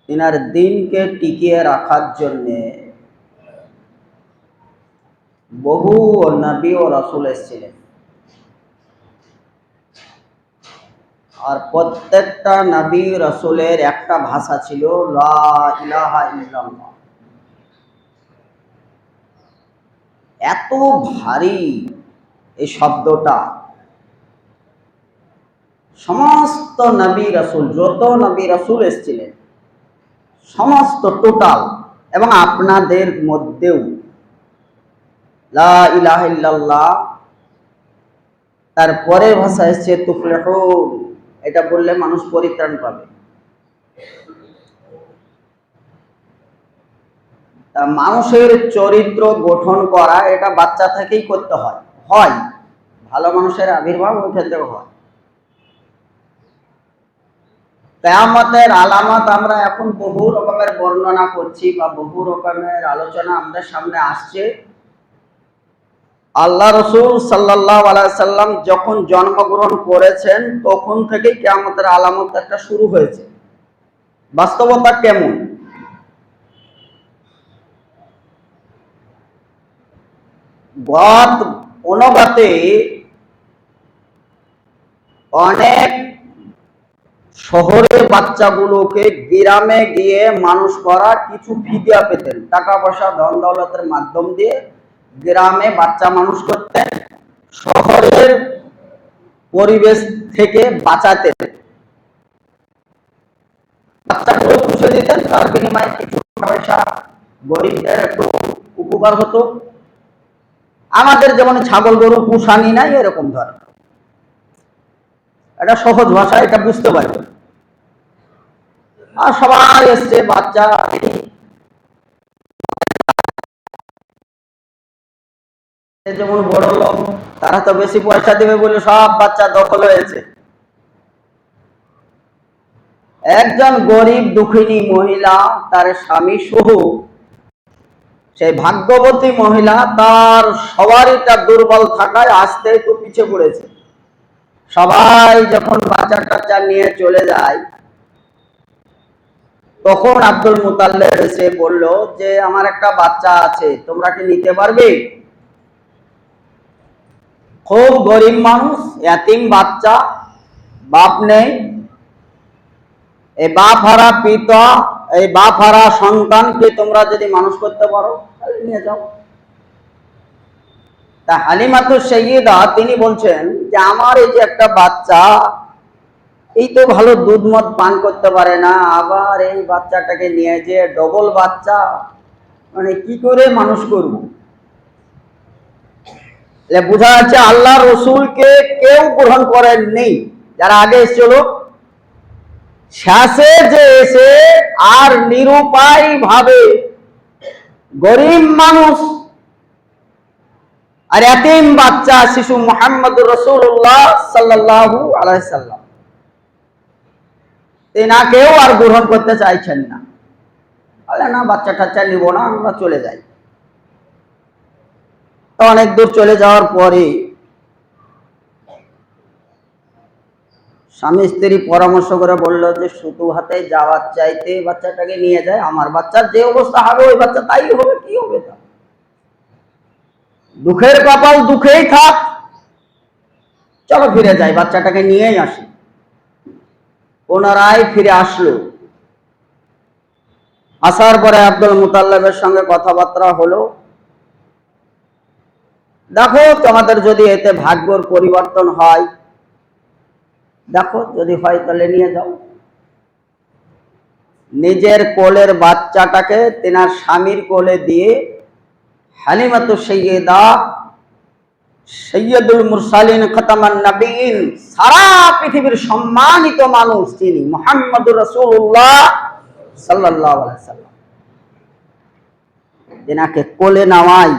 তিনার দিনকে টিকিয়ে রাখার জন্যে বহু নবী ও রাসূল এসেছিলেন, আর প্রত্যেকটা নবী রাসূলের একটা ভাষা ছিল লা ইলাহা ইল্লাল্লাহ। এত ভারী এই শব্দটা, সমস্ত নবী রাসূল, যত নবী রাসূল এসেছিলেন সমস্ত টোটাল, এবং আপনাদের মধ্যেও লা ইলাহা ইল্লাল্লাহ তার পরের ভাষা এসছে তুফলিহুন, এটা বললে মানুষ পরিত্রাণ পাবে। তা মানুষের চরিত্র গঠন করা এটা বাচ্চা থেকেই করতে হয়, ভালো মানুষের আবির্ভাব ওইখান থেকে হয়। কিয়ামতের আলামত আমরা এখন বহু রকমের বর্ণনা করছি বা বহু রকমের আলোচনা আমাদের সামনে আসছে। আল্লাহ রসুল সাল্লাল্লাহু আলাইহি সাল্লাম যখন জন্মগ্রহণ করেছেন তখন থেকেই কিয়ামতের আলামত একটা শুরু হয়েছে। বাস্তবতা কেমন? অনুবাদে অনেক শহরের বাচ্চাগুলোকে গ্রামে গিয়ে মানুষ করা, কিছু ফিদিয়া পেতেন, টাকা পয়সা ধন দৌলতের মাধ্যম দিয়ে গ্রামে বাচ্চা মানুষ করতেন, শহরের পরিবেশ থেকে বাঁচাতেন। বাচ্চাগুলো পুষে দিতেন, তার বিনিময়ে কিছু পয়সা গরিবদের একটু উপকার হতো। আমাদের যেমন ছাগল গরু পুষানি নাই, এরকম ধর এটা সহজ ভাষা, এটা বুঝতে পারবে। আর সবাই এসছে বাচ্চা, যেমন বড় লোক তারা তো বেশি পয়সা দেবে বলে সব বাচ্চা দখল হয়েছে। একজন গরিব দুঃখিনী মহিলা, তার স্বামী সহ, সেই ভাগ্যবতী মহিলা, তার সবারই তার দুর্বল থাকায় আসতে একটু পিছিয়ে পড়েছে। সবাই যখন বাচ্চা টাচ্চা নিয়ে চলে যায়, তখন আব্দুল মুতাল্লিব এসে বলল যে আমার একটা বাচ্চা আছে, তোমরা কি নিতে পারবে? খুব গরিব মানুষ, এতিম বাচ্চা, বাপ নেই, এই বাপ হারা পিতা, এই বাপ হারা সন্তানকে তোমরা যদি মানুষ করতে পারো তাহলে নিয়ে যাও। তা হালিমাতুস সাইয়্যিদা তিনি বলছেন যে আমার এই যে একটা বাচ্চা, এই তো ভালো দুধ মদ পান করতে পারে না, আবার এই বাচ্চাটাকে নিয়ে যে ডবল বাচ্চা, মানে কি করে মানুষ করব? বোঝা যাচ্ছে আল্লাহ রসুলকে কেউ গ্রহণ করেননি যারা আগে এসেছিল। শেষে যে এসে আর নিরুপায় ভাবে গরিব মানুষ আর এতিম বাচ্চা শিশু মুহাম্মদুর রাসূলুল্লাহ সাল্লাল্লাহু আলাইহি সাল্লাম, তেনাকেও আর গ্রহণ করতে চাইছেন না। বলে না, বাচ্চা টাচ্চা নিব না, আমরা চলে যাই। তো অনেক দূর চলে যাওয়ার পরে স্বামী স্ত্রী পরামর্শ করে বলল যে শুধু হাতে যাওয়ার চাইতে বাচ্চাটাকে নিয়ে যায়, আমার বাচ্চার যে অবস্থা হবে ওই বাচ্চা তাই হবে, কি হবে তা, দুঃখের কপাল দুঃখেই থাক, চলো ফিরে যাই, বাচ্চাটাকে নিয়েই আসি। পুনরায় ফিরে আসলো। আসার পরে আব্দুল মুতাল্লিবের সঙ্গে কথাবার্তা হলো, দেখো তোমাদের যদি এতে ভাগ্যর পরিবর্তন হয়, দেখো যদি হয় তাহলে নিয়ে যাও। নিজের কোলের বাচ্চাটাকে তেনার স্বামীর কোলে দিয়ে হালিমাতুস সাইয়্যিদা সাইয়্যিদুল মুরসালিন খাতামান নবীন, সারা পৃথিবীর সম্মানিত মানুষ তিনি মুহাম্মদুর রাসূলুল্লাহ সাল্লাল্লাহু আলাইহি সাল্লাম, তেনাকে কোলে নামাই,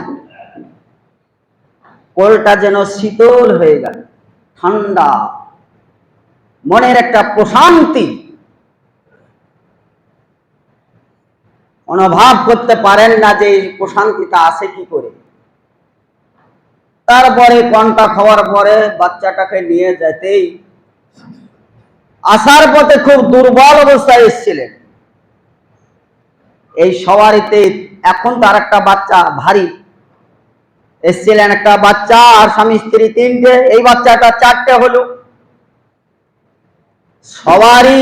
কোলটা যেন শীতল হয়ে গেল, ঠান্ডা, মনের একটা প্রশান্তি অনুভব করতে পারেন না যে এই প্রশান্তিটা আসে কি করে। তারপরে কোনটা খাওয়ার পরে বাচ্চাটাকে নিয়ে যেতেই, আসার পথে খুব দুর্বল অবস্থায় এসেছিলেন, এই সওয়ারিতে এখন তার একটা বাচ্চা ভারী এসছিলেন, একটা বাচ্চা আর স্বামী স্ত্রী তিনটে, এই বাচ্চাটা চারটে হলো। সওয়ারি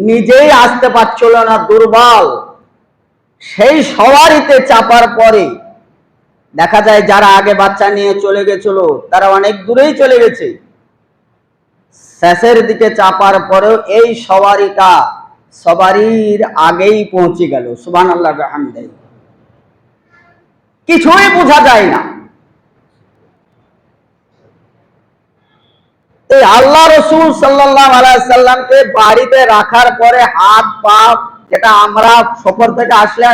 নিজেই আসতে পারছিল না, দুর্বল। সেই সওয়ারিতে চাপার পরে দেখা যায় যারা আগে বাচ্চা নিয়ে চলে গেছিল তারা অনেক দূরেই চলে গেছে। শেষের দিকে চাপার পরেও এই সওয়ারিটা সবারই আগেই পৌঁছে গেল। সুবহানাল্লাহ ওয়া বিহামদিহি। কিছুই বোঝা যায় না। এই আল্লাহ রাসূল সাল্লাল্লাহু আলাইহি সাল্লামকে বাড়িতে রাখার পরে হাত পা, যেটা আমরা সফর থেকে আসলে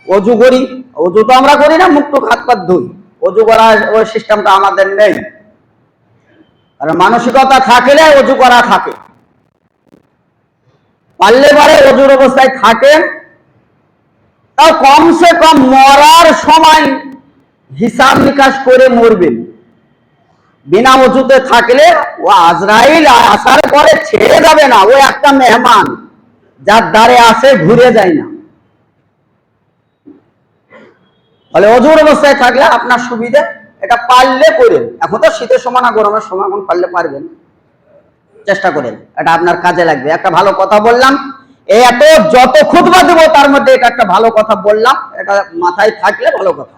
ওযু করি, ওযু তো আমরা করি না, মুখ টুক হাত পা ধুই, ওযু করার ওই সিস্টেমটা আমাদের নেই। আর মানসিকতা থাকলে ওযু করা থাকে, পারলে পারে ওযুর অবস্থায় থাকেন, তাও কমসে কম মরার সময় হিসাব নিকাশ করে মরবেন। বিনা ওযুতে থাকলে ও আজরাইল আসার পরে ছেড়ে যাবে না, ও একটা মেহমান যার দ্বারে আসে ঘুরে যায় না। তাহলে ওযুর অবস্থায় থাকলে আপনার সুবিধা, এটা পারলে করেন। এখন তো শীতের সময় না গরমের সময়, এখন পারলে পারবেন, চেষ্টা করেন, এটা আপনার কাজে লাগবে। একটা ভালো কথা বললাম, এই এত যত খুতবা দেব তার মধ্যে এটা একটা ভালো কথা বললাম, এটা মাথায় থাকলে ভালো কথা।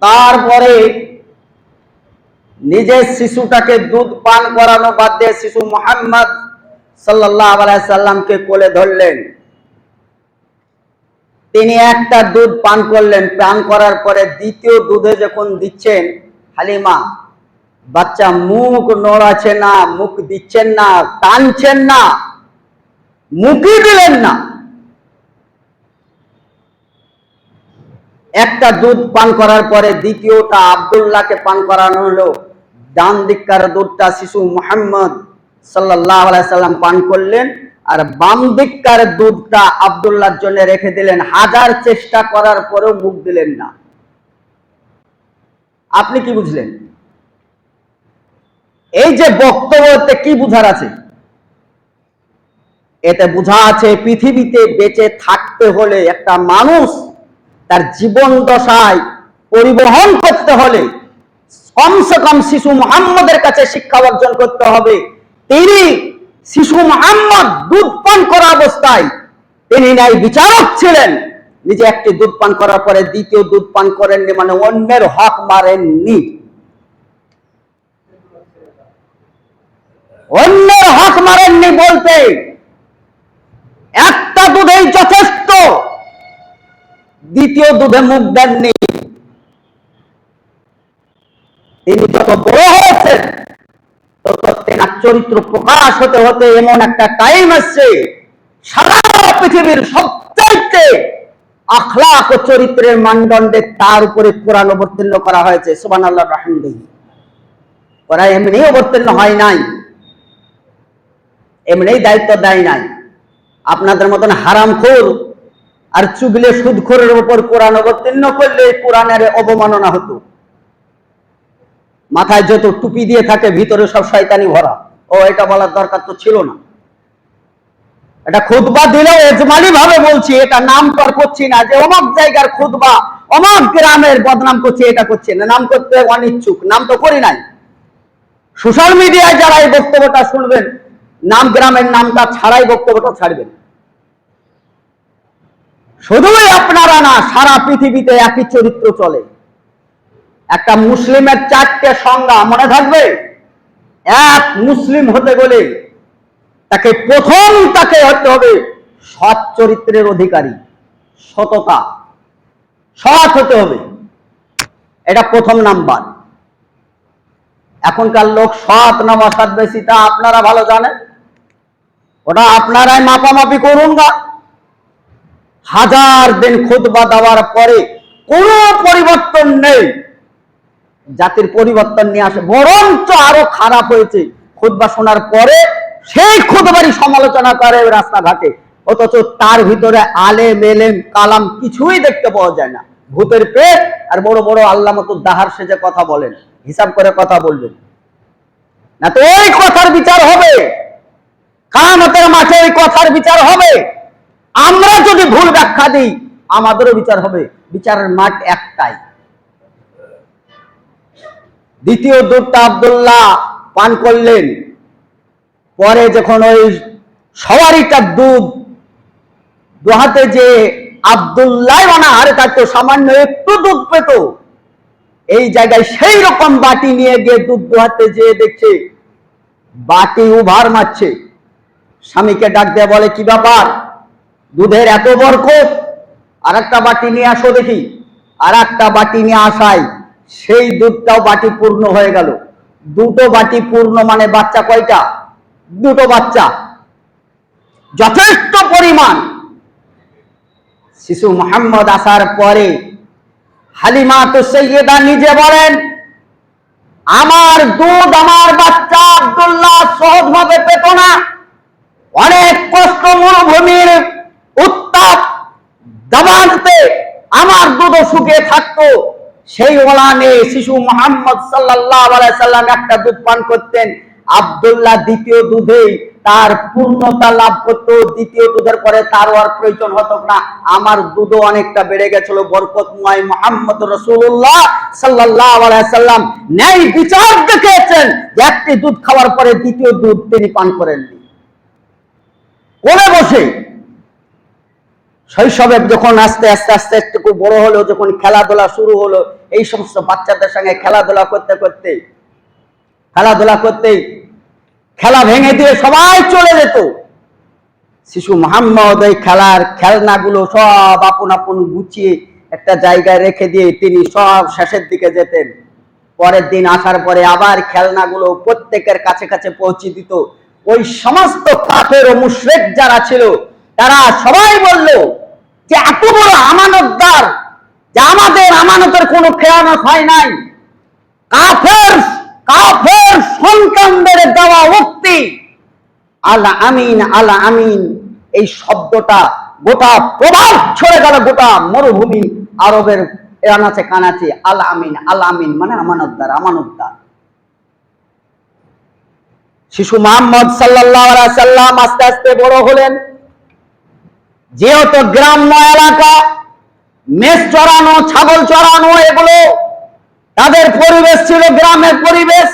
তারপরে নিজের শিশুটাকে দুধ পান করানো বাদ দিয়ে শিশু মুহাম্মদ সাল্লাল্লাহু আলাইহি সাল্লামকে কোলে ধরলেন। তিনি একটা দুধ পান করলেন, পান করার পরে দ্বিতীয় দুধে যখন দিচ্ছেন, হালিমা বাচ্চা মুখ নড়াচ্ছে না, মুখ দিচ্ছেন না, টানছেন না, মুখই দিলেন না। একটা দুধ পান করার পরে দ্বিতীয়টা আব্দুল্লাহকে পান করানো হলো। ডান দিককার দুধটা শিশু মুহাম্মদ সাল্লাল্লাহু আলাইহি সাল্লাম পান করলেন, আর বাম দিককার দুধটা আব্দুল্লাহর জন্য রেখে দিলেন। হাজার চেষ্টা করার পরেও মুখ দিলেন না। আপনি কি বুঝলেন? এই যে বক্তব্যতে কি বুঝার আছে? এতে বোঝা আছে পৃথিবীতে বেঁচে থাকতে হলে একটা মানুষ তার জীবন দশায় পরিবহন করতে হলে কমসে কম শিশু মুহাম্মদের কাছে শিক্ষা অর্জন করতে হবে। তিনি শিশু মুহাম্মদ দুধ পান করা অবস্থায় তিনি ন্যায় বিচারক ছিলেন। নিজে একটি দুধ পান করার পরে দ্বিতীয় দুধ পান করেননি, মানে অন্যের হক মারেননি। অন্যের হক মারেননি বলতে একটা দুধেই যথেষ্ট, দ্বিতীয় দুধে মুখ দেননি। তিনি যত বড় হয়েছেন তত তেনার চরিত্র প্রকাশ হতে হতে এমন একটা টাইম আসছে, সারা পৃথিবীর সবচাইতে আখলাক ও চরিত্রের মানদণ্ডে তার উপরে কোরআন অবতীর্ণ করা হয়েছে। সুবহানাল্লাহ ওয়া বিহামদিহি। ওরা এমনি অবতীর্ণ হয় নাই, এমনি দায়িত্ব দেয় নাই। আপনাদের মতন হারামখোর আর চুগলে সুদখোরের উপর কোরআন অবতীর্ণ করলে কোরআনের অবমাননা হতো। মাথায় যত টুপি দিয়ে থাকে ভিতরে সব শয়তানি ভরা, ও এটা বলার দরকার তো ছিল না। এটা খুতবা দিলেও এজমালি ভাবে বলছি, এটা নাম কর করছি না যে অমুক জায়গার খুতবা অমুক গ্রামের বদনাম করছে, এটা করছে না। নাম করতে অনিচ্ছুক, নাম তো করি নাই। সোশ্যাল মিডিয়ায় যারা এই বক্তব্যটা শুনবেন, নাম গ্রামের নামটা ছাড়াই বক্তব্যটা ছাড়বেন। শুধুই আপনারা না, সারা পৃথিবীতে একই চরিত্র চলে। একটা মুসলিমের চারটে সংজ্ঞা মনে থাকবে। এক, মুসলিম হতে গেলে তাকে প্রথম তাকে হতে হবে সৎ চরিত্রের অধিকারী, সততা, সৎ হতে হবে, এটা প্রথম নাম্বার। এখনকার লোক সৎ না অসৎ বেশি তা আপনারা ভালো জানেন, ওটা আপনারাই মাপামাপি করুন। না হাজার দিন খুতবা দেওয়ার পরে কোনো পরিবর্তন নেই, জাতির পরিবর্তন নিয়ে আসে, বরঞ্চ আরো খারাপ হয়েছে। খুতবা শোনার পরে সেই খুতবারই সমালোচনা করে রাস্তাঘাটে, অথচ তার ভিতরে আলেম এলেম কালাম কিছুই দেখতে পাওয়া যায় না। ভূতের পেট আর বড় বড় আল্লাহ মতো দাহার সেজে কথা বলেন, হিসাব করে কথা বলবেন না তো ওই কথার বিচার হবে। কিয়ামতের মাঠে এই কথার বিচার হবে। আমরা যদি ভুল ব্যাখ্যা দিই আমাদেরও বিচার হবে। বিচারের মাঠ একটাই। দ্বিতীয় দুধটা আব্দুল্লাহ পান করলেন। পরে যখন ওই সওয়ারিটা দুধ দোহাতে যে আব্দুল্লাহ অনাহারে থাকতো, সামান্য একটু দুধ পেত, এই জায়গায় সেই রকম বাটি নিয়ে গিয়ে দুধ দোহাতে যেয়ে দেখছে বাটি উভার মারছে। স্বামীকে ডাক দিয়ে বলে, কি ব্যাপার, দুধের এত বরকত, আর একটা বাটি নিয়ে আসো দেখি। আর একটা বাটি নিয়ে আসায় সেই দুধটাও বাটি পূর্ণ হয়ে গেল। দুটো বাটি পূর্ণ মানে বাচ্চা কয়টা? দুটো বাচ্চা, যথেষ্ট পরিমাণ। শিশু মুহাম্মদ আসার পরে হালিমা তো সাইয়্যেদা নিজে বলেন, আমার দুধ আমার বাচ্চা আব্দুল্লাহ সহজভাবে পেত না, অনেক কষ্ট, মরুভূমির উত্তাপ দাবানতে আমার দুধ শুকিয়ে থাকতো। সেই ওলানে শিশু মুহাম্মদ সাল্লাল্লাহু আলাইহি সাল্লাম একটা দুধ পান করতেন। আব্দুল্লাহ দ্বিতীয় দুধেই তার পূর্ণতা লাভ করত। দ্বিতীয় দুধের পরে তার আর প্রয়োজন হতো না। আমার দুধও অনেকটা বেড়ে গেছিল। বরকতময় মুহাম্মদ রাসূলুল্লাহ সাল্লাল্লাহু আলাইহি সাল্লাম ন্যায় বিচার দেখেছেন যে একটি দুধ খাওয়ার পরে দ্বিতীয় দুধ তিনি পান করেননি। কোলে বসে শৈশবে যখন আস্তে আস্তে আস্তে একটু বড় হলো, যখন খেলাধুলা শুরু হলো, এই সমস্ত বাচ্চাদের সঙ্গে খেলাধুলা করতে করতে খেলা ভেঙে দিয়ে সবাই চলে যেত। শিশু মুহাম্মদ এই খেলনাগুলো সব আপন আপন গুছিয়ে একটা জায়গায় রেখে দিয়ে তিনি সব শেষের দিকে যেতেন। পরের দিন আসার পরে আবার খেলনাগুলো প্রত্যেকের কাছে কাছে পৌঁছে দিত। ওই সমস্ত কাফের ও মুশরিক যারা ছিল তারা সবাই বলল যে এত বড় আমানতদার, যে আমাদের আমানতের কোনো খেয়ানত হয় নাই, কাফের সন্তানদের দেওয়া উক্তি আল আমিন আল আমিন, এই শব্দটা গোটা প্রভাব ছড়ে গেল গোটা মরুভূমি আরবের আনাচে কানাচে। আল আমিন মানে আমানতদার, আমানতদার। শিশু মুহাম্মদ সাল্লাল্লাহু আলাইহি সাল্লাম আস্তে আস্তে বড় হলেন। যেহেতু গ্রাম্য এলাকা, মেষ চড়ানো, ছাগল চড়ানো, এগুলো তাদের পরিবেশ ছিল, গ্রামের পরিবেশ।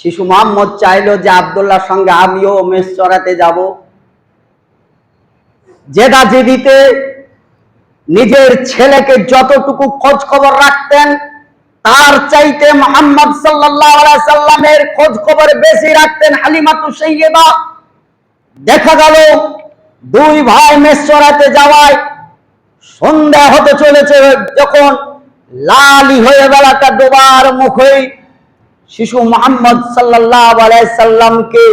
শিশু মুহাম্মদ চাইলো যে আব্দুল্লাহর সঙ্গে আমিও মেষ চড়াতে যাব। জেদাজেদিতে নিজের ছেলেকে যতটুকু খোঁজ খবর রাখতেন তার চাইতে মুহাম্মদ সাল্লাল্লাহু আলাইহি সাল্লামের খোঁজ খবর বেশি রাখতেন হালিমাতু সাইয়্যিদা। দেখা গেল দুই ভাই মেষ চড়াতে যাওয়ায় সন্ধ্যা হতে চলেছে, যখন লালি হয়ে বেলাটা ডোবার মুখে শিশু মুহাম্মদ সাল্লাল্লাহু আলাইহি সাল্লামকে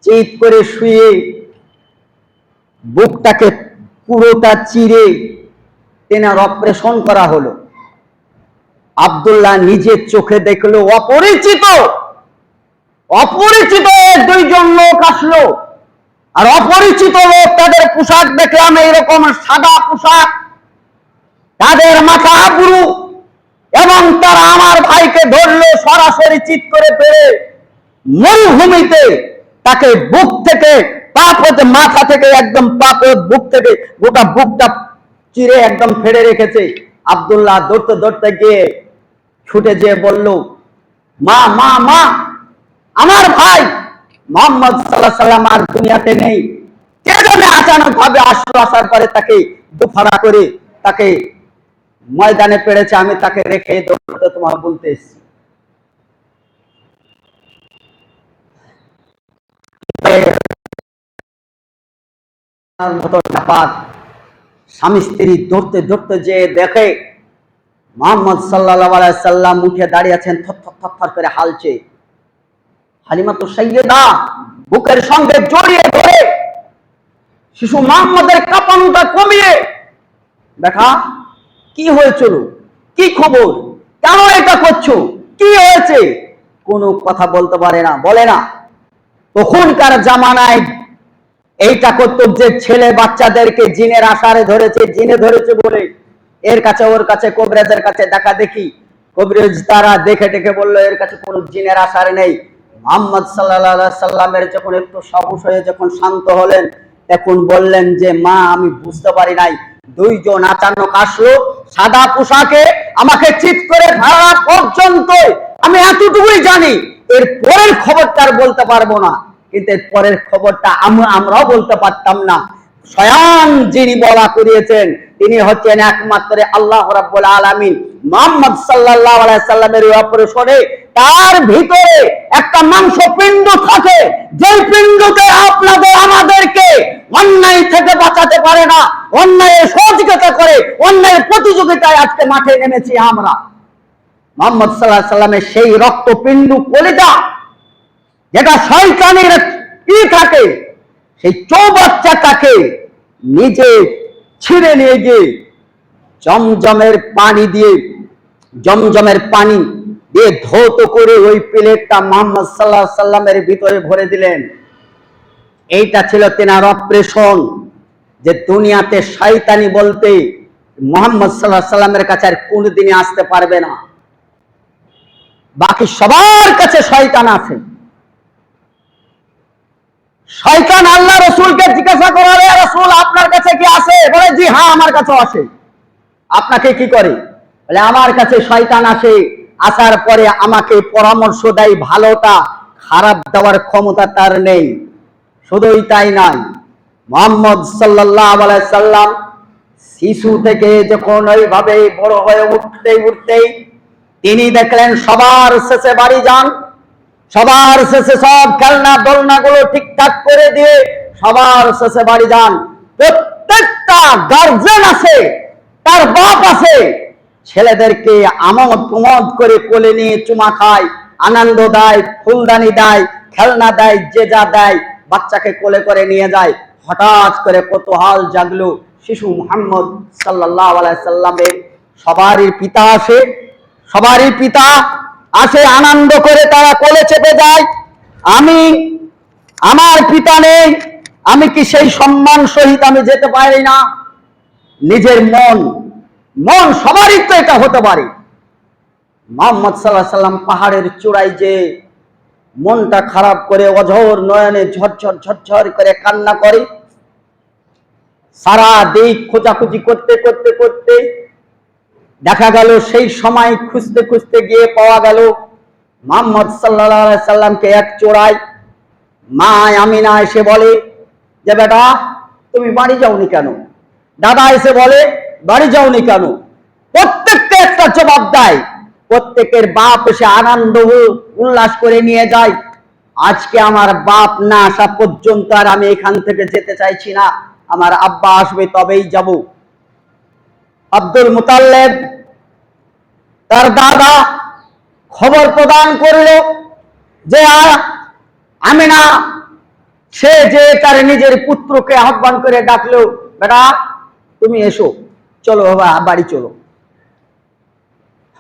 চিৎ করে শুয়ে বুকটাকে পুরোটা চিরে তেনার অপারেশন করা হলো। আব্দুল্লাহ নিজের চোখে দেখলো অপরিচিত দুইজন লোক আসলো। আর অপরিচিত লোক, তাদের পোশাক দেখলাম এইরকম সাদা পোশাক, তাদের মাথা বুরু, এবং তারা আমার ভাইকে ধরলো সরাসরি চিৎ করে পেরে মরুভূমিতে তাকে বুক থেকে মাথা থেকে একদম বুক থেকে গোটা বুকটা চিরে একদম ফেড়ে রেখেছে। আব্দুল্লাহ দৌড়তে দৌড়তে গিয়ে ছুটে যেয়ে বলল, মা মা মা, আমার ভাই মুহাম্মদ সাল্লাল্লাহু আলাইহি সাল্লাম আর দুনিয়াতে নেই। কে জানে আচানক ভাবে আসলো, আসার পরে তাকে দুফাড়া করে তাকে ময়দানে পেড়েছে। আমি তাকে রেখে দৌড়তে তোমার বলতে এসেছি। স্বামী স্ত্রী দৌড়তে দৌড়তে যে দেখে মুহাম্মদ সাল্লাল্লাহু আলাইহি সাল্লাম উঠে দাঁড়িয়ে আছেন, থরথর করে হালছে। হালিমাতু সাইয়্যিদা বুকের সঙ্গে জড়িয়ে ধরে শিশু মুহাম্মদের কাঁপানোটা কমিয়ে, বেটা কি হয়েছিল, কি খবর, কেন এটা করছো, কি হয়েছে? কোনো কথা বলতে পারে না, বলে না। তখনকার জামানায় এইটা করতো যে ছেলে বাচ্চাদেরকে জিনের আশারে ধরেছে, জিনে ধরেছে বলে এর কাছে ওর কাছে কবিরাজের কাছে দেখা দেখি, কবিরাজ তারা দেখে দেখে বললো এর কাছে কোনো জিনের আশারে নেই। মুহাম্মদ সাল্লাল্লাহু আলাইহি সাল্লামের যখন একটু সাহস হয়ে যখন শান্ত হলেন, তখন বললেন যে মা, আমি বুঝতে পারি নাই, দুইজন আচানক আসলো সাদা পোশাকে, আমাকে চিৎ করে ফেলা পর্যন্ত আমি এতটুকুই জানি। এর পরের খবরটা আর বলতে পারবো না, কিন্তু এর পরের খবরটা আমরাও বলতে পারতাম না। স্বয়ং যিনি বলা করিয়েছেন তিনি হচ্ছেন একমাত্র আল্লাহ রাব্বুল আলামিন। মুহাম্মদ সাল্লাল্লাহু আলাইহি সাল্লামের অপারেশনে তার ভিতরে একটা মাংসপিণ্ড থাকে, যেই পিণ্ডকে আপনাদের আমাদেরকে অন্যায় থেকে বাঁচাতে পারে না, অন্যায়ের সহযোগিতা করে, অন্যায়ের প্রতিযোগিতায় আজকে মাঠে নেমেছি আমরা। মুহাম্মদ সাল্লাল্লাহু আলাইহি সাল্লামের সেই রক্তপিণ্ড কলিজা, যেটা শয়তানের থাকে, সেই চৌবাচ্চাটাকে নিজে ছিঁড়ে নিয়ে গিয়ে জমজমের পানি দিয়ে ধৌত করে ওই প্লেটটা মুহাম্মদ সাল্লাল্লাহু আলাইহি সাল্লামের ভিতরে ভরে দিলেন। এইটা ছিল তেনার অপারেশন, যে দুনিয়াতে শয়তানি বলতে মুহাম্মদ সাল্লাল্লাহু আলাইহি সাল্লামের কাছে আর কোনদিনই আসতে পারবে না। বাকি সবার কাছে শয়তান আছে। শয়তান আল্লাহ রাসূলকে জিজ্ঞাসা করে, রাসূল আপনার কাছে কি আছে? বলে জি হ্যাঁ, আমার কাছে আছে। আপনাকে কি করে? বলে আমার কাছে শয়তান আসে, আসার পরে আমাকে পরামর্শ দেয়, ভালোটা খারাপ দেওয়ার ক্ষমতা তার নেই। শুধুই তাই নয়, মুহাম্মদ সাল্লাল্লাহু আলাইহি সাল্লাম শিশু থেকে যখন ওইভাবে বড় হয়ে উঠতেই তিনি দেখলেন সবার শেষে বাড়ি যান, সবার শেষে সব খেলনা দোলনাগুলো ঠিকঠাক করে দিয়ে সবার শেষে বাড়ি যান। প্রত্যেকটা গার্জেন আছে, তার বাপ আছে, ছেলেদেরকে আমোদ প্রমোদ করে কোলে নিয়ে চুমা খায়, আনন্দ দেয়, ফুলদানি দেয়, খেলনা দেয়, যে যা দেয়, বাচ্চাকে কোলে করে নিয়ে যায়। হঠাৎ করে কৌতূহল জাগলো, শিশু মুহাম্মদ সাল্লাল্লাহু আলাইহি সাল্লামের সবারই পিতা আসে, আনন্দ করে তারা কোলে চেপে যায়। আমার পিতা নেই, আমি কি সেই সম্মান সহিত আমি যেতে পারি না? নিজের মন সবারই তো এটা হতে পারে। মুহাম্মদ সাল্লাল্লাহু আলাইহি সাল্লাম পাহাড়ের চূড়ায় যে মনটা খারাপ করে অঝোর নয়নে ঝরঝর করে কান্না করে, সারা দিক খোঁজাখুঁজি করতে দেখা গেল সেই সময় খুঁজতে গিয়ে পাওয়া গেল মুহাম্মদ সাল্লাল্লাহু আলাইহি সাল্লামকে এক চূড়ায়। মা আমিনা এসে বলে যে বেটা, তুমি বাড়ি যাওনি কেন? দাদা এসে বলে বাড়ি যাওনি কেন? প্রত্যেকটা একটা জবাব দেয়। প্রত্যেকের বাপ এসে আনন্দ উল্লাস করে নিয়ে যায়। আজকে আমার বাপ না আসা পর্যন্ত আর আমি এখান থেকে যেতে চাইছি না, আমার আব্বা আসবে তবেই যাব। আব্দুল মুতাল্লিব তার দাদা খবর প্রদান করলো যে আমিনা সে যে তার নিজের পুত্রকে আহ্বান করে ডাকলো, বেটা তুমি এসো, চলো বাবা বাড়ি চলো।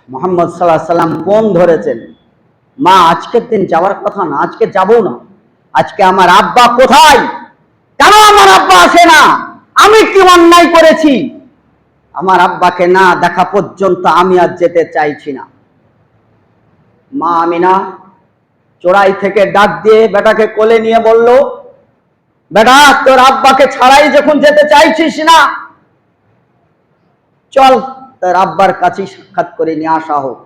মুহাম্মদ সাল্লাল্লাহু আলাইহি সাল্লাম ফোন ধরেছেন, মা আজকের দিন যাওয়ার কথা না, আজকে যাবো না। আজকে আমার আব্বা কোথায়? কেন আমার আব্বা আসে না? আমি কি অন্যায় করেছি? আমার আব্বাকে না দেখা পর্যন্ত আমি আর যেতে চাইছি না। মা আমিনা চোরাই থেকে ডাক দিয়ে বেটাকে কোলে নিয়ে বলল, বেটা তোর আব্বাকে ছাড়াই যখন যেতে চাইছিস না, চল তোর আব্বার কাছে সাক্ষাৎ করে নিয়ে আসা হোক।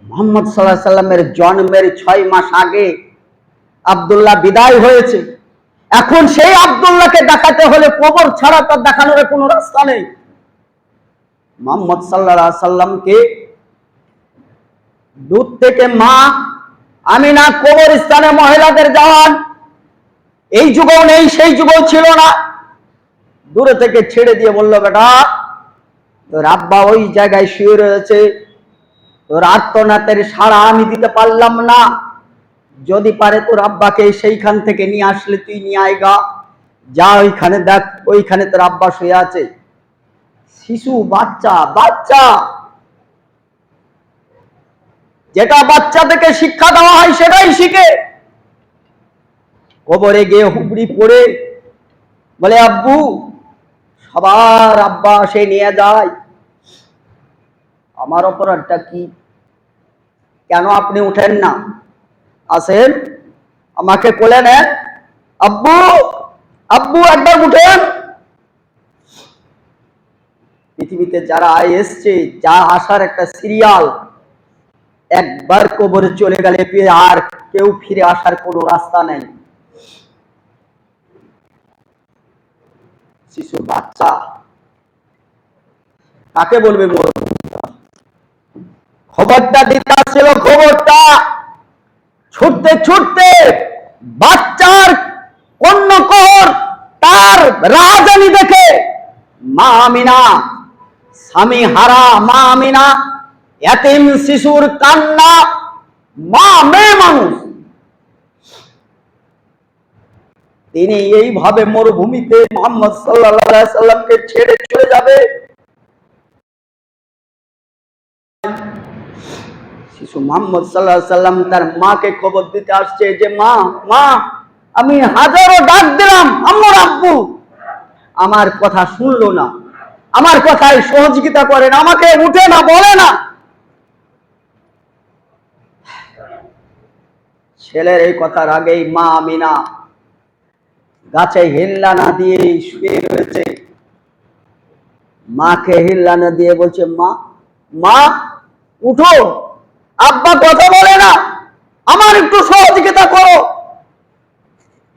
মুহাম্মদ সাল্লাল্লাহু আলাইহি সাল্লামের জন্মের 6 মাস আগে আব্দুল্লাহ বিদায় হয়েছে। এখন সেই আব্দুল্লাহকে দেখাতে হলে কবর ছাড়া তার দেখানোর কোনো রাস্তা নেই। মুহাম্মদ সাল্লাল্লাহু আলাইহি সাল্লামকে দূর থেকে মা আমিনা কবরস্থানে মহিলাদের যাওয়ান এই যুগও নেই, সেই যুগও ছিল না, দূরে থেকে ছেড়ে দিয়ে বলল, বেটা তোর আব্বা ওই জায়গায় শুয়ে রয়েছে, তোর আর্তনাদের সাড়া আমি দিতে পারলাম না, যদি পারে তোর আব্বাকে সেইখান থেকে নিয়ে আসলে তুই নিয়ে আয়গা, যা ওইখানে দেখ, ওইখানে তোর আব্বা শুয়ে আছে। শিশু বাচ্চা যেটা বাচ্চা থেকে শিক্ষা দেওয়া হয় সেটাই শিখে। কবরে গিয়ে হুবড়ি পড়ে বলে, আব্বু সবার আব্বা সে নিয়ে যায়, আমার অপরাধটা কি? কেন আপনি উঠেন না? আসেন, আমাকে কোলে নেন। আব্বু, আব্বু একবার উঠেন। পৃথিবীতে যারা এসছে, যা আসার একটা সিরিয়াল, একবার কবরে চলে গেলে আর কেউ ফিরে আসার কোনো রাস্তা নেই। শিশু বাচ্চা কাকে বলবে? খবরটা দিতে আসছিল, খবরটা ছুটতে ছুটতে বাচ্চার কর্ণকর তার রাজধানী দেখে মা আমিনা, স্বামী হারা মা আমিনা, এতিম শিশুর কান্না, মা মেয়ে মানুষ, তিনি এইভাবে মরুভূমিতে মুহাম্মদ সাল্লাল্লাহু আলাইহি সাল্লামকে ছেড়ে চলে যাবে। শিশু মুহাম্মদ সাল্লাল্লাহু আলাইহি সাল্লাম তার মাকে খবর দিতে আসছে যে মা, মা, আমি হাজারো ডাক দিলাম আম্মুর আব্বু, আমার কথা শুনলো না, আমার কথায় সহযোগিতা করে না, আমাকে উঠে না, বলে না। ছেলের এই কথার আগেই মা আমিনা গাছে হিল্লা না দিয়ে শুয়ে রয়েছে। মাকে হিল্লা না দিয়ে বলছে, মা, মা উঠো, আব্বা কথা বলে না, আমার একটু সহযোগিতা করো।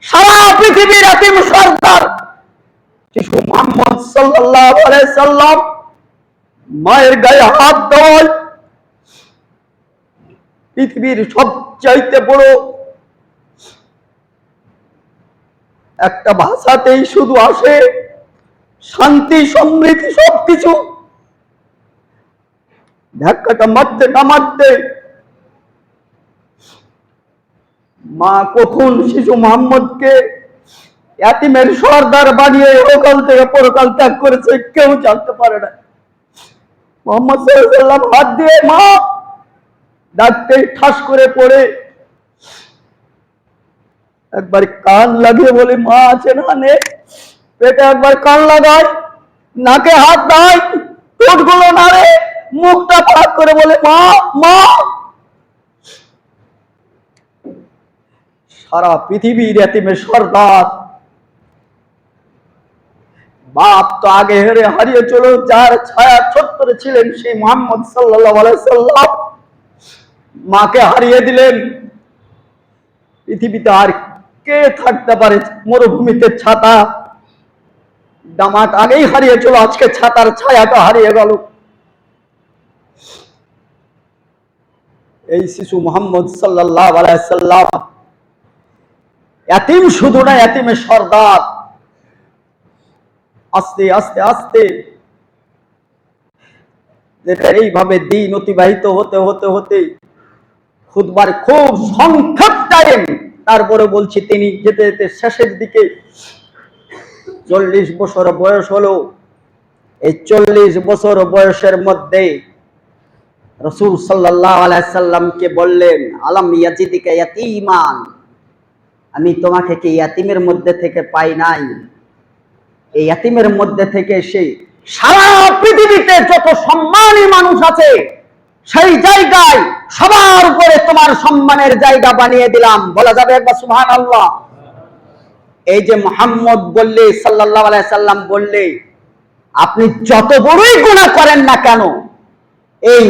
সারা পৃথিবীর এতিম সর্দার শিশু মুহাম্মদ সাল্লাল্লাহু আলাইহি সাল্লাম মায়ের গায়ে হাত দেওয়ায় পৃথিবীর সবচাইতে বড় একটা ভাষাতেই শুধু আসে শান্তি, সমৃদ্ধি, সবকিছু। ধাক্কাটা মারতে না মারতে মা কখন শিশু মুহাম্মদকে এতিমের সর্দার বানিয়ে ওকাল থেকে পরকাল ত্যাগ করেছে কেউ জানতে পারে না। মুহাম্মদ সাল্লাল্লাহু আলাইহি সাল্লাম হাত দিয়ে মা ডাকতে ঠাস করে পড়ে একবার কান লাগিয়ে বলে, মা আছে না? নে পেটে একবার কান লাগায়, নাকে হাত দেয়, ঠোঁটগুলো নাড়ে, মুখটা ফাঁক করে বলে, মা, মা। সারা পৃথিবীর এতিমের সর্দার বাপ তো আগে হারিয়ে চলো, যার ছায়া ছত্তরে ছিলেন সেই মুহাম্মদ সাল্লাল্লাহু আলাইহি সাল্লাম মাকে হারিয়ে দিলেন। পৃথিবীতে আর কে থাকতে পারে? মরুভূমিতে ছাতা দামাত আগেই হারিয়ে চলো, আজকে ছাতার ছায়াটা হারিয়ে গেল। এই শিশু মুহাম্মদ সাল্লাল্লাহু আলাইহি সাল্লাম এতিম শুধু না, এতিমের সর্দার। আস্তে আস্তে আস্তে যেটা এইভাবে দিন অতিবাহিত হতে হতে হতে খুতবার খুব সংক্ষেপ টাইম, তারপরে বলছি তিনি যেতে যেতে শেষের দিকে 40 বছর বয়স হলো। এই 40 বছর বয়সের মধ্যে রাসূল সাল্লাল্লাহু আলাইহি সাল্লামকে বললেন, আলাম ইয়াজিদিকা ইয়াতীমান, আমি তোমাকে কি ইয়াতিমের মধ্যে থেকে পাই নাই? এই ইয়াতিমের মধ্যে থেকে সে সারা পৃথিবীতে যত সম্মানী মানুষ আছে সেই জায়গায় সবার উপরে তোমার সম্মানের জায়গা বানিয়ে দিলাম। বলা যাবে একবার সুবহানাল্লাহ? এই যে মুহাম্মদ বললে, সাল্লাল্লাহু আলাইহি সাল্লাম বললে, আপনি যত বড়ই গুনাহ করেন না কেন, এই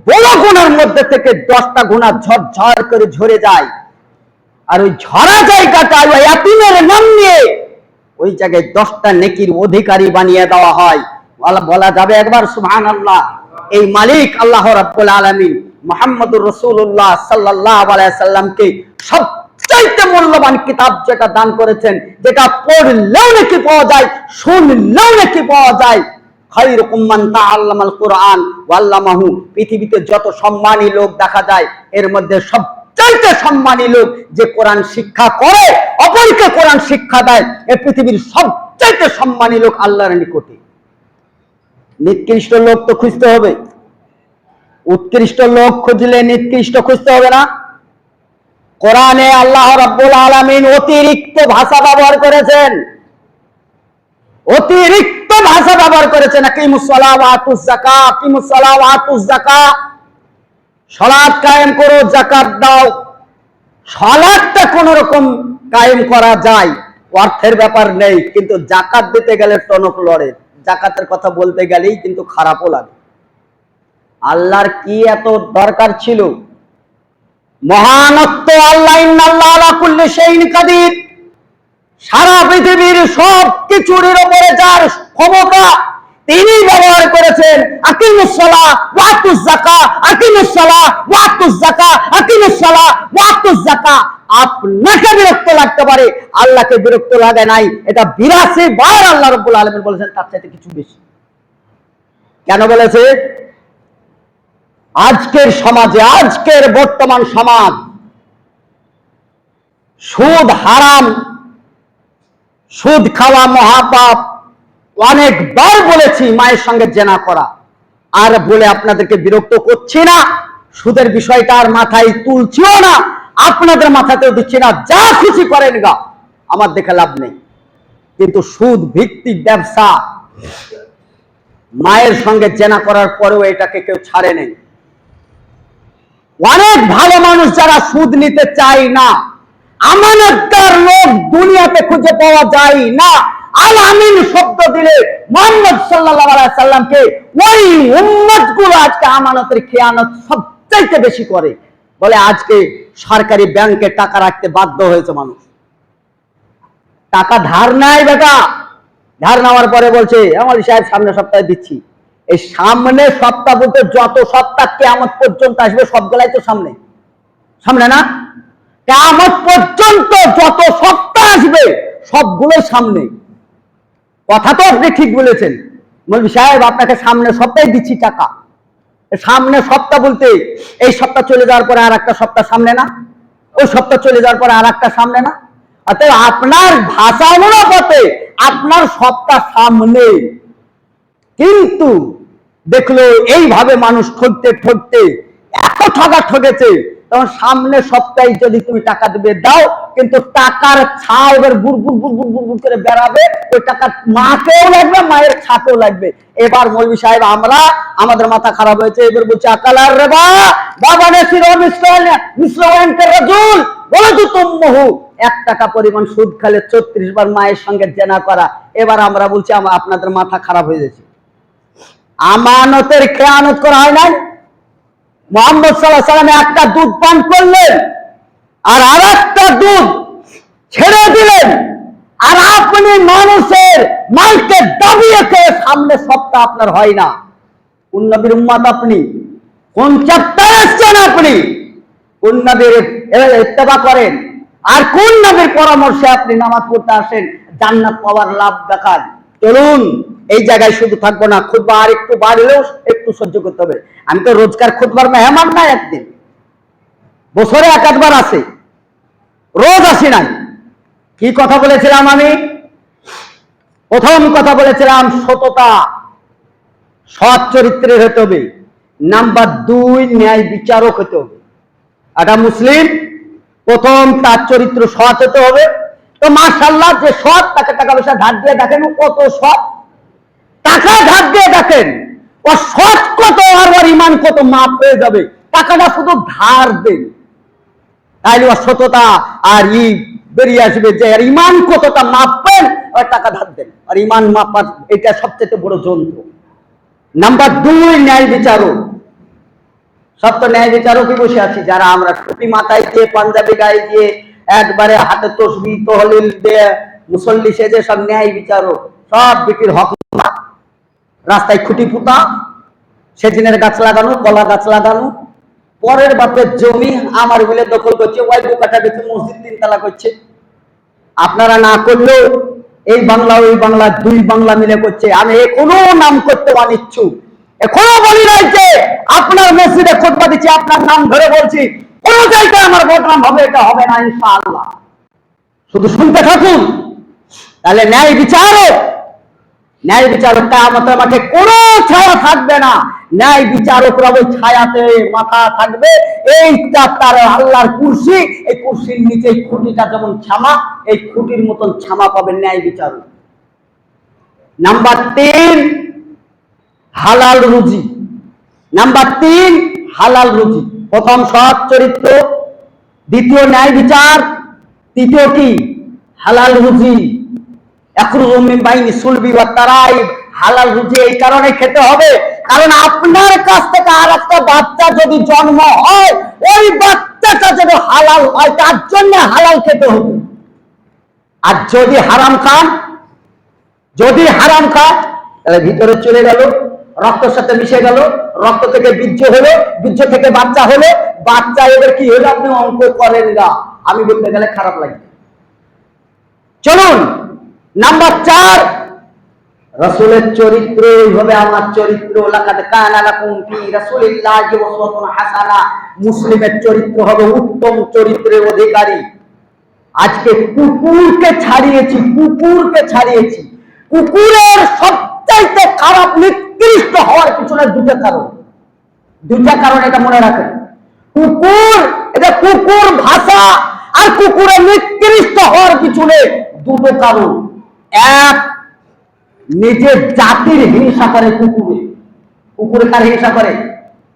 বড় গুনার মধ্যে থেকে 10টা গুনাহ ঝরঝর করে ঝরে যায়, আর ওই ঝরা জায়গাটা ওই ইয়াতিমের নাম নিয়ে ওই জায়গায় 10টা নেকির অধিকারী বানিয়ে দেওয়া হয়। বলা যাবে একবার সুবহানাল্লাহ? এই মালিক আল্লাহ রাব্বুল আলামিন মুহাম্মদুর রাসূলুল্লাহ সাল্লাল্লাহু আলাইহি সাল্লামকে সবচাইতে মূল্যবান কিতাব যেটা দান করেছেন, যেটা পড়লেও নাকি পাওয়া যায়, শুনলেও নাকি পাওয়া যায়। খায়রুকুম মান তাআল্লামাল কুরআন ওয়া আল্লামাহু। পৃথিবীতে যত সম্মানী লোক দেখা যায়, এর মধ্যে সবচাইতে সম্মানী লোক যে কোরআন শিক্ষা করে, অপরকে কোরআন শিক্ষা দেয়, এই পৃথিবীর সবচাইতে সম্মানী লোক আল্লাহর নিকটে। নিকৃষ্ট লোক তো খুঁজতে হবে, উৎকৃষ্ট লোক খুঁজলে নিকৃষ্ট খুঁজতে হবে না। কোরআনে আল্লাহ রাব্বুল আলামিন অতিরিক্ত ভাষা ব্যবহার করেছেন, অতিরিক্ত ভাষা ব্যবহার করেছেন। আকিমুস সালাত ওয়া আতুজ যাকাত, আকিমুস সালাত ওয়া আতুজ যাকাত, সালাত কায়েম করো, যাকাত দাও। সালাতটা কোন রকম কায়েম করা যায়, অর্থের ব্যাপার নেই, কিন্তু জাকাত দিতে গেলে টনক লড়ে। জাকাতের কথা বলতে গেলেই কিন্তু খারাপও লাগে। আল্লাহর কি এত দরকার ছিল? মহানত্ব আল্লাহ, ইন্নাল্লাহ আলা কুল্লি শাইইন কাদির। সারা পৃথিবীর সব কিছুর উপরে যার ক্ষমতা, তিনি ব্যবহার করেছেন আকিমুস সালাহ ওয়া আতুজ যাকাত, আকিমুস সালাহ ওয়া আতুজ যাকাত, আকিমুস সালাহ ওয়া আতুজ যাকাত। আপনাকে বিরক্ত লাগতে পারে, আল্লাহকে বিরক্ত লাগে নাই। এটা 82 বার আল্লাহ রাব্বুল আলামিন বলেছেন, তার চাইতে কিছু বেশি। কেন বলেছে? আজকের সমাজে, আজকের বর্তমান সমাজ, সুদ হারাম, সুদ খাওয়া মহাপাপ। অনেকবার বলেছি মায়ের সঙ্গে জেনা করা, আর বলে আপনাদেরকে বিরক্ত করছি না। সুদের বিষয়টা আর মাথায় তুলছিও না, আপনাদের মাথাতেও দিচ্ছি না। যা খুশি করেন গা, আমার দেখে লাভ নেই। কিন্তু সুদ ভিত্তিক ব্যবসা, মায়ের সঙ্গে জেনা করার পরেও এটাকে কেউ ছাড়ে নেই। অনেক ভালো মানুষ যারা সুদ নিতে চায় না, আমানতদার লোক দুনিয়াতে খুঁজে পাওয়া যায় না। আল আমিন শব্দ দিলে মুহাম্মদ সাল্লাল্লাহু আলাইহি সাল্লামকে ওই উম্মতগুলো আজকে আমানতের খেয়ানত সবচাইতে বেশি করে। বলে আজকে সরকারি ব্যাংকে টাকা রাখতে বাধ্য হয়েছে মানুষ। টাকা ধার নেয় বেটা, ধার নেওয়ার পরে বলছে আমার সাহেব সামনের সপ্তাহে দিচ্ছি। এই সামনে সপ্তাহ বলতে যত সপ্তাহ কিয়ামত পর্যন্ত আসবে সবগুলাই তো সামনে, সামনে না? কিয়ামত পর্যন্ত যত সপ্তাহ আসবে সবগুলোই সামনে। কথা তো আপনি ঠিক বলেছেন মৌলভী সাহেব, আপনাকে সামনে সপ্তাহে দিচ্ছি টাকা। সামনে সপ্তাহ বলতে এই সপ্তাহ চলে যাওয়ার পরে আর একটা সপ্তাহ সামনে না? ওই সপ্তাহ চলে যাওয়ার পরে আর একটা সামনে না? অতএব আপনার ভাষা অনুপাতে আপনার সপ্তাহ সামনে, কিন্তু দেখলো এইভাবে মানুষ ঠকতে ঠকতে এত ঠকা ঠকেছে, তখন সামনে সপ্তাহে যদি তুমি টাকা দিবে দাও, কিন্তু টাকার ছাও এবার বুড় বুড় বুড় বুড় বুড় করে বেড়াবে। ওই টাকা মাকেও লাগবে, মায়ের ছাতেও লাগবে। এবার মৌলভী সাহেব আমরা, আমাদের মাথা খারাপ হয়েছে, এবার বলছে আকালার রেবা বাবা নেসির মিসরাওয়ান্তের রাজুল বলে তো তুমহু। 1 টাকা পরিমাণ সুদ খেলে 34 বার মায়ের সঙ্গে জেনা করা। এবার আমরা বলছি আপনাদের মাথা খারাপ হয়ে গেছে। আমানতের খেয়ানত করা হয় নাই। মুহাম্মদ সাল্লাল্লাহু আলাইহি সাল্লাম একটা দুধ পান করলেন আর আরেকটা দুধ ছেড়ে দিলেন, আর আপনি মানুষের মালকে দাবিয়ে খেয়ে সামনে সপ্তাহ আপনার হয় না। কোন নবীর উম্মত আপনি? কোন চ্যাপ্টারে এসেছেন আপনি? কোন নবীর ইত্তেবা করেন? আর কোন নবীর পরামর্শে আপনি নামাজ পড়তে আসেন, জান্নাত পাওয়ার লাভ দেখান? চলুন, এই জায়গায় শুধু থাকবো না, খুতবা আর একটু বাড়লেও একটু সহ্য করতে হবে। আমি তো রোজকার খুতবার মেহমান না, একদিন বছরে 1-8 বার আসে, রোজ আসি নাই। কি কথা বলেছিলাম আমি? প্রথম কথা বলেছিলাম সততা, সৎ চরিত্রের হতে হবে। নাম্বার 2, ন্যায় বিচারক হতে হবে। একটা মুসলিম প্রথম তার চরিত্র সৎ হতে হবে। তো মাশাআল্লাহ, যে সৎ তাকে টাকা পয়সা ধার দিয়ে দেখেন কত সৎ, টাকা ধার দিয়ে দেখেন ও সৎ কত, আর ওর ইমান কত মাপ হয়ে যাবে। টাকাটা শুধু ধার দেন, তাইলে ওর সততা আর বেরিয়ে আসবে যে আর ইমান কতটা মাপবেন। ওর টাকা ধার দেন, আর ইমান মাপার এটা সবচেয়ে বড় যন্ত্র। নাম্বার 2, ন্যায় বিচারক। সব তো ন্যায় বিচারকই বসে আছি যারা আমরা টুপি মাথায় দিয়ে, পাঞ্জাবি গায়ে দিয়ে, একবারে হাতে তসবিহ তহলিল দিয়ে মুসল্লি সেজে সব ন্যায় বিচারক। সব বিটির হক রাস্তায় খুঁটি পুঁতা, সেদিনের গাছ লাগানো, কলা গাছ লাগানো, পরের বাপের জমি আমার বলে দখল করছে, ওই বোকাটা দেখে মসজিদ 3 তলা করছে। আপনারা না করলেও এই বাংলা ওই বাংলা 2 বাংলা মিলে করছে। আমি এখনো নাম করতে অনিচ্ছুক, এখনো বলি নাই যে আপনার মসজিদে খুতবা দিচ্ছি আপনার নাম ধরে বলছি কোন জায়গায় আমার বদনাম হবে, এটা হবে না ইনশাআল্লাহ। শুধু শুনতে থাকুন। তাহলে ন্যায় বিচারক, ন্যায় বিচারক কিয়ামতের মাঠে কোনো ছায়া থাকবে না। ন্যায় বিচারকরা ওই ছায়াতে মাথা থাকবে। এইটা তার আল্লাহর কুরসি, এই কুরসির নিচে খুঁটিটা যেমন ছামা, এই খুঁটির মতন ছামা পাবেন ন্যায় বিচারক। নাম্বার 3, হালাল রুজি। নাম্বার 3, হালাল রুজি। প্রথম সৎ চরিত্র, দ্বিতীয় ন্যায় বিচার, তৃতীয় কি হালাল রুজি। একরুজু মিন বাইনি সুলবি ওয়া তারাইব, হালাল রুজি এই কারণে খেতে হবে কারণ আপনার কাছ থেকে আর একটা বাচ্চা যদি জন্ম হয় ওই বাচ্চাটা যদি হালাল হয় তার জন্য হালাল খেতে হবে। আর যদি হারাম খান, তাহলে ভিতরে চলে গেল, রক্তের সাথে মিশে গেল, রক্ত থেকে বীর্য হলো, বীর্য থেকে বাচ্চা হলো, বাচ্চা এবার কি হলো আপনি অঙ্ক করেন না, আমি বলতে গেলে খারাপ লাগে। চলুন নাম্বার 4, রাসূলের চরিত্র এইভাবে আমার চরিত্র, লাকাদ কানা লাকুম ফি রাসূলিল্লাহি উসওয়াতুন হাসানাহ, মুসলিমের চরিত্র হবে উত্তম চরিত্রের অধিকারী। আজকে কুকুরকে ছাড়িয়েছি, কুকুরের সবচাইতে খারাপ নিকৃষ্ট হওয়ার পিছনে দুটা কারণ এটা মনে রাখেন। এটা কুকুর ভাষা আর কুকুরের নিকৃষ্ট হওয়ার পিছনে দুটো কারণ। এক, নিজের জাতির হিংসা করে কুকুরে কার হিংসা করে?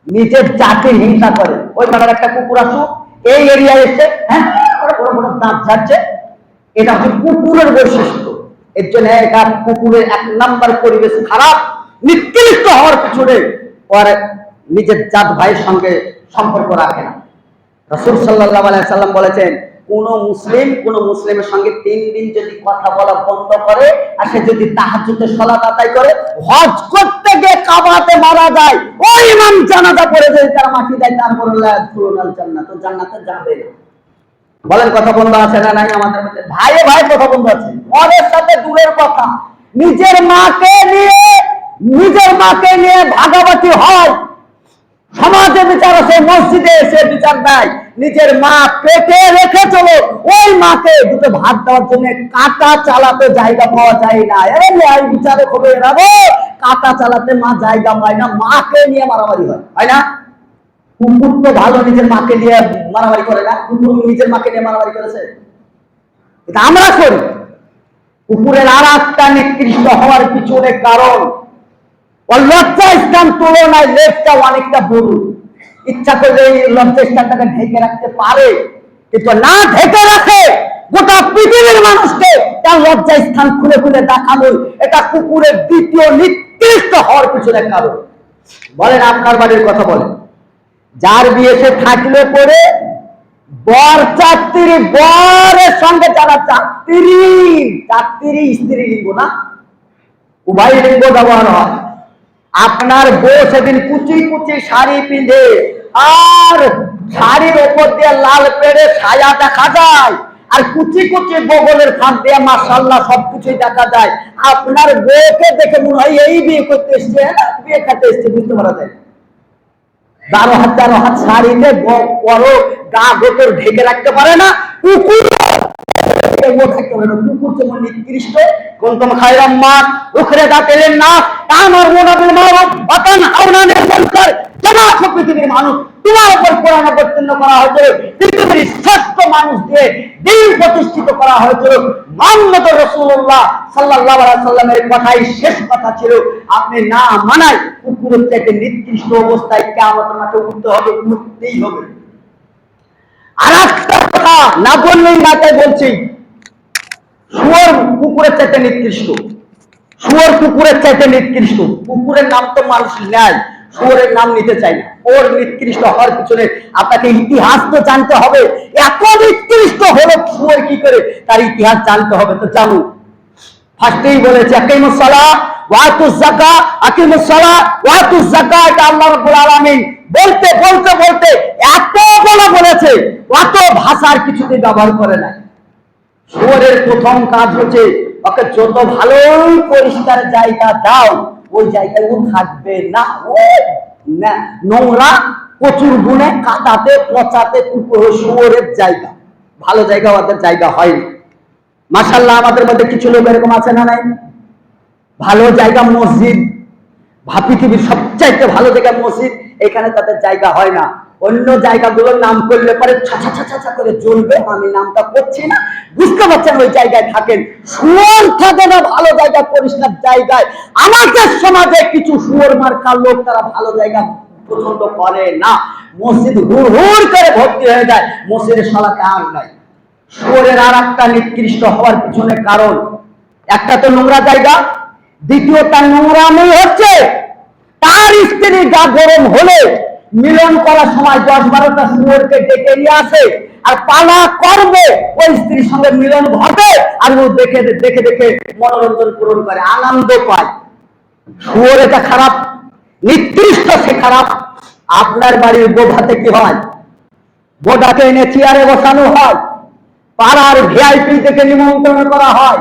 নিজের জাতির হিংসা করে। ওই পাড়ার একটা কুকুর আসুক এই এরিয়ায় এসে হ্যাঁ বড় বড় দাঁত ঝাড়ছে, এটা হচ্ছে কুকুরের বৈশিষ্ট্য। এর জন্য এটা কুকুরের 1 নাম্বার পরিবেশ খারাপ, নিকৃষ্ট হওয়ার পিছনে ওর নিজের জাত ভাইয়ের সঙ্গে সম্পর্ক রাখে না। রাসূল সাল্লাল্লাহু আলাইহি সাল্লাম বলেছেন কোন মুসলিমের সঙ্গে 3 দিন যদি কথা বলা বন্ধ করে আর সে যদি তাহাজ্জুদের সালাত আদায় করে, হজ করতে গিয়ে কাবাতে মারা যায়, ওই ইমাম জানাজা পড়ে যদি তার মাটি দেয় তারপরে লা ইয়াদখুলুল জান্নাত, জান্নাতে যাবে না। বলেন কথা বন্ধ আছে না নাই? আমাদের মধ্যে ভাই কথা বন্ধ আছে। ওদের সাথে দূরের কথা, নিজের মাকে নিয়ে ভাগাভাগি হয়, সমাজে বিচার আছে, মসজিদে এসে বিচার দেয়। নিজের মা পেটে রেখে চলো, ওই মাকে দুটো ভাত দেওয়ার জন্য কাঁটা চালাতে জায়গা পাওয়া যায় না। এই বিচারে হবে এরাবো, কাঁটা চালাতে মা জায়গা পায় না, মাকে নিয়ে মারামারি হয় না? কুকুর তো ভালো নিজের মাকে নিয়ে মারামারি করে না, কুকুর নিজের মাকে নিয়ে মারামারি করেছে, এটা আমরা করি। কুকুরের আর একটা নিকৃষ্ট হওয়ার পিছনে কারণ লজ্জা স্থান তুলনায় লেজটা অনেকটা বড়। ইচ্ছা করলে এই লজ্জা স্থানটাকে ঢেকে রাখতে পারে, কিন্তু না ঢেকে রাখে গোটা পৃথিবীর মানুষকে তার লজ্জা স্থান খুলে দেখানো, এটা কুকুরের দ্বিতীয় নিকৃষ্ট হওয়ার পিছনে কারণ। বলেন আপনার বাড়ির কথা বলেন, যার বিয়ে সে থাকলে পরে বরের সঙ্গে যারা যাত্রী স্ত্রীলিঙ্গ না, উভয় লিঙ্গ ব্যবহার হয়। আপনার বউ সেদিন কুচি শাড়ি পিঁধে আর শাড়ির ওপর দিয়ে লাল পেড়ে ছায়া দেখা যায়, আর কুচি বগলের ফাঁক দিয়ে মাশাআল্লাহ সবকিছুই দেখা যায়। আপনার বউকে দেখে মনে হয় এই বিয়ে করতে এসছে, বিয়ে খেতে এসছে, বুঝতে পারা যায়। 12 হাত শাড়িতে বড় গা গোতর ঢেকে রাখতে পারে না, কুকুর যেমন নিকৃষ্ট। কুনতুম খায়রা উম্মাহ উখরিজাত লিন-নাস তা'মুরুনা বিল মা'রুফ ওয়া তানহাউনা আনিল মুনকার। জামাত পৃথিবীর মানুষ তোমার উপর কোরআন অবতীর্ণ করা হয়েছিল, পৃথিবীর শ্রেষ্ঠ মানুষ দিয়ে দ্বীন প্রতিষ্ঠিত করা হয়েছিল। মুহাম্মদ রাসূলুল্লাহ সাল্লাল্লাহু আলাইহি সাল্লামের কথাই শেষ কথা ছিল। আপনি না মানায় কুকুরের থেকে নিকৃষ্ট অবস্থায় কিয়ামতের মাঠে উঠতেই হবে। আর একটা কথা না বললেই না, তাই বলছি, শুয়োর কুকুরের চাইতে নিকৃষ্ট। কুকুরের নাম তো মানুষ নেয়, শুয়োরের নাম নিতে চাই না। ওর নিকৃষ্ট হওয়ার পিছনে আপনাকে ইতিহাস তো জানতে হবে। এত নিকৃষ্ট হলো শুয়োর কি করে, তার ইতিহাস জানতে হবে। তো জানুন, ফার্স্টেই বলেছে আকিমুস সালাহ ওয়া আতুজ যাকাত, আকিমুস সালাহ ওয়া আতুজ যাকাত, এটা আল্লাহ রাব্বুল আলামিন বলতে এত বলেছে, অত ভাষার কিছুতেই ব্যবহার করে না। শুয়োরের প্রথম কাজ হচ্ছে ওকে যত ভালোই পরিষ্কার জায়গা দাও ওই জায়গায় ও থাকবে না। ও নোংরা, প্রচুর গুণে, কাদাতে পচাতে শুয়োরের জায়গা, ভালো জায়গা ওদের জায়গা হয়নি। মাশাআল্লাহ আমাদের মধ্যে কিছু লোক এরকম আছে না নাই? ভালো জায়গা মসজিদ, পৃথিবীর সবচাইতে ভালো জায়গা মসজিদ, এখানে তাদের জায়গা হয় না। অন্য জায়গাগুলোর নাম করলে পরে ছা করে জ্বলবে, আমি নামটা করছি না, বুঝতে পারছেন, ওই জায়গায় থাকেন। শুয়োর থাকে না ভালো জায়গা, পরিষ্কার জায়গায়। আমাদের সমাজে কিছু শুয়োর মার্কা লোক, তারা ভালো জায়গা পছন্দ করে না। মসজিদ হুড় হুড় করে ভর্তি হয়ে যায়, মসজিদের সালাতে আর নাই। শুয়োরের আর একটা নিকৃষ্ট হওয়ার পিছনে কারণ, একটা তো নোংরা জায়গা, দ্বিতীয় তার নোংরামি হচ্ছে তার স্ত্রীর গা গরম হলে মিলন করার সময় 10-12টা শুয়োরকে ডেকে নিয়ে আসে আর পালা করবে, ওই স্ত্রীর সঙ্গে মিলন ঘটে আর ও দেখে দেখে দেখে মনোরঞ্জন পূরণ করে, আনন্দ পায়। শুয়োর এটা খারাপ, নিকৃষ্ট, সে খারাপ। আপনার বাড়ির বোধাতে কি হয়? বোধাকে এনে চেয়ারে বসানো হয়, পাড়ার ভিআইপি থেকে নিমন্ত্রণ করা হয়,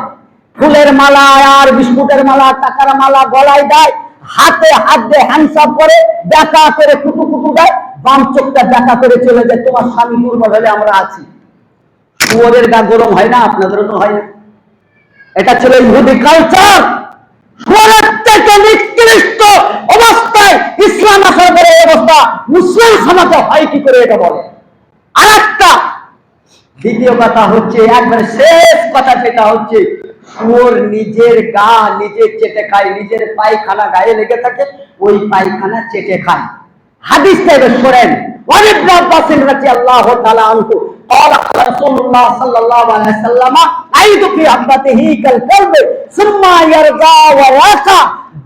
ফুলের মালা আর বিস্কুটের মালা টাকার মালা গলায় দেয়, হাতে হাত দিয়ে হ্যান্ডসাপ করে দেখা করে কুটু কুটু দেয়, বাম চোখটা দেখা করে চলে যায়, তোমার স্বামী দুর্বল হলে আমরা আছি। শুয়োরের গা গরম হয় না? আপনাদেরও তো হয় না? এটা ছিল ইহুদি কালচার। শুয়োরের থেকে নিকৃষ্ট অবস্থায় ইসলাম আসার পরে অবস্থা মুসলিম সমাজে হয় কি করে এটা বলে। আর একটা দ্বিতীয় কথা হচ্ছে, একবারে শেষ কথা, সেটা হচ্ছে শুয়োর নিজের গা নিজে চেটে খায়, নিজের পায়খানা গায়ে লেগে থাকে, ওই পায়খানা চেটে খায়। হাদিস থেকে শোনেন, ইবনে আব্বাস রাদিয়াল্লাহু তাআলা আনহু قال رسول الله صلى الله عليه وسلم عيد في حبته كالكلب ثم يرجع ويقع।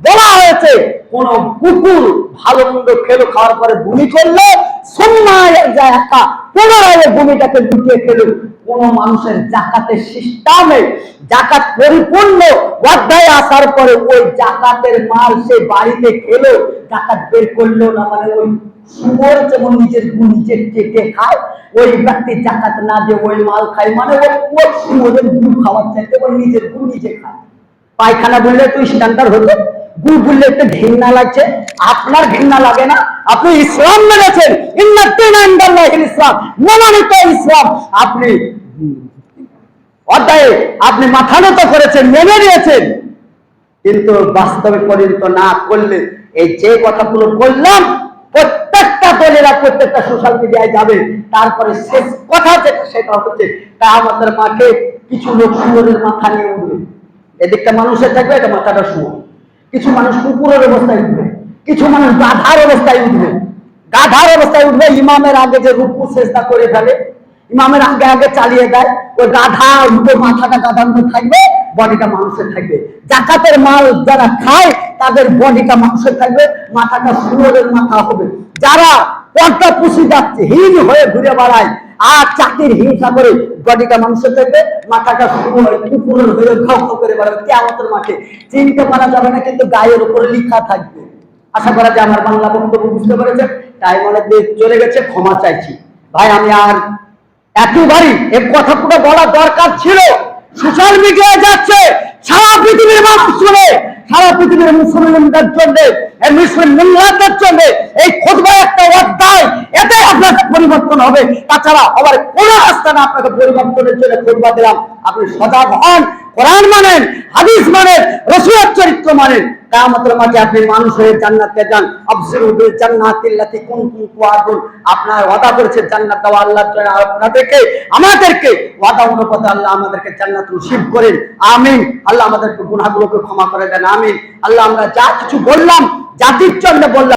বলা হয়েছে কোন কুকুর ভালো মন্দ খেলো, খাওয়ার পরে বমি করলো, সুম্মা ইয়ারজা একা, পুনরায় বমিটাকে লুটিয়ে খেলো। কোন মানুষের জাকাতের সিস্টেমে জাকাত পরিপূর্ণ অধ্যায় আসার পরে ওই জাকাতের মাল সে বাড়িতে খেলো, জাকাত বের করলো না, মানে ওই শুয়োর যেমন নিজের গু নিজে কেটে খায়, ওই ব্যক্তি জাকাত না দিয়ে ওই মাল খায়, মানে ওই শুয়োরের গু খাওয়ার চাইতে ওই নিজের গু নিজে খায়। পায়খানা বললে তুই স্ট্যান্ডার্ড হতো, গু বললে একটু ঘৃণা লাগছে, আপনার ঘৃণা লাগে না? আপনি ইসলাম মেনেছেন, ইসলাম মনোনীত ইসলাম, আপনি অধ্যায়ে আপনি মাথা নত করেছেন, মেনে নিয়েছেন, কিন্তু বাস্তবে পরিণত না করলে এই যে কথাগুলো বললাম প্রত্যেকটা দলেরা প্রত্যেকটা সোশ্যাল মিডিয়ায় যাবে। তারপরে শেষ কথা যেটা, সেটা হচ্ছে কিয়ামতের মাঠে কিছু লোক শুয়োরের মাথা নিয়ে উঠবে, এদিকটা মানুষের থাকবে, এটা মাথাটা শুয়োর। কিছু মানুষ কুকুরের অবস্থায় উঠবে, কিছু মানুষ গাধার অবস্থায় উঠবে। গাধার অবস্থায় উঠবে, ইমামের আগে যে রুকু সেজদা করে ফেলে, ইমামের আগে আগে চালিয়ে দেয়, ওই গাধা উঠবে, মাথাটা গাধার মধ্যে থাকবে, বডিটা মানুষের থাকবে। জাকাতের মাল যারা খায় তাদের বডিটা মানুষের থাকবে, মাথাটা শুয়োরের মাথা হবে। যারা পর্দা পুষি যাচ্ছে, হীন হয়ে ঘুরে বেড়ায় আর চাকরির হিংসা করে, বডিটা মানুষের থাকবে, মাথাটা শুয়োর কুকুরের হয়ে ঘাও ঘাও করে বেড়াবে। কিয়ামতের মাঠে চিনতে পারা যাবে না, কিন্তু গায়ের উপরে লেখা থাকবে। আশা করা যায় আমার বাংলা বক্তব্য বুঝতে পেরেছেন। টাইম অনেক চলে গেছে, ক্ষমা চাইছি ভাই। আমি আর একেবারেই এই কথাগুলো বলা দরকার ছিল। সোশ্যাল মিডিয়ায় যাচ্ছে, সারা পৃথিবীর মানুষ শুনে, সারা পৃথিবীর মুসলমানদের জন্য, মুসলিম মহিলাদের জন্য এই খুতবা একটা অধ্যায়, এতে আপনার পরিবর্তন হবে। তাছাড়া আবার কোন রাস্তা না, আপনাকে পরিবর্তনের জন্য খুতবা দিলাম। আপনি সজাগ হন, কোরআন মানেন, হাদিস মানেন, রাসূলের চরিত্র মানেন। কিয়ামতের মাঠে আপনি মানুষ হয়ে জান্নাতে যান। আবশিরু বিল জান্নাতিল্লাতী কুনতুম তুআদুন। আপনার ওয়াদা করেছেন জান্নাত দেওয়া আল্লাহ, আপনাদেরকে আমাদেরকে ওয়াদা অনুপাতে আল্লাহ আমাদেরকে জান্নাত নসিব করেন। আমিন। আল্লাহ আমাদেরকে গুনাহগুলোকে ক্ষমা করে দেন। আমিন। আল্লাহ আমরা যা কিছু বললাম, জাতির জন্য বললাম,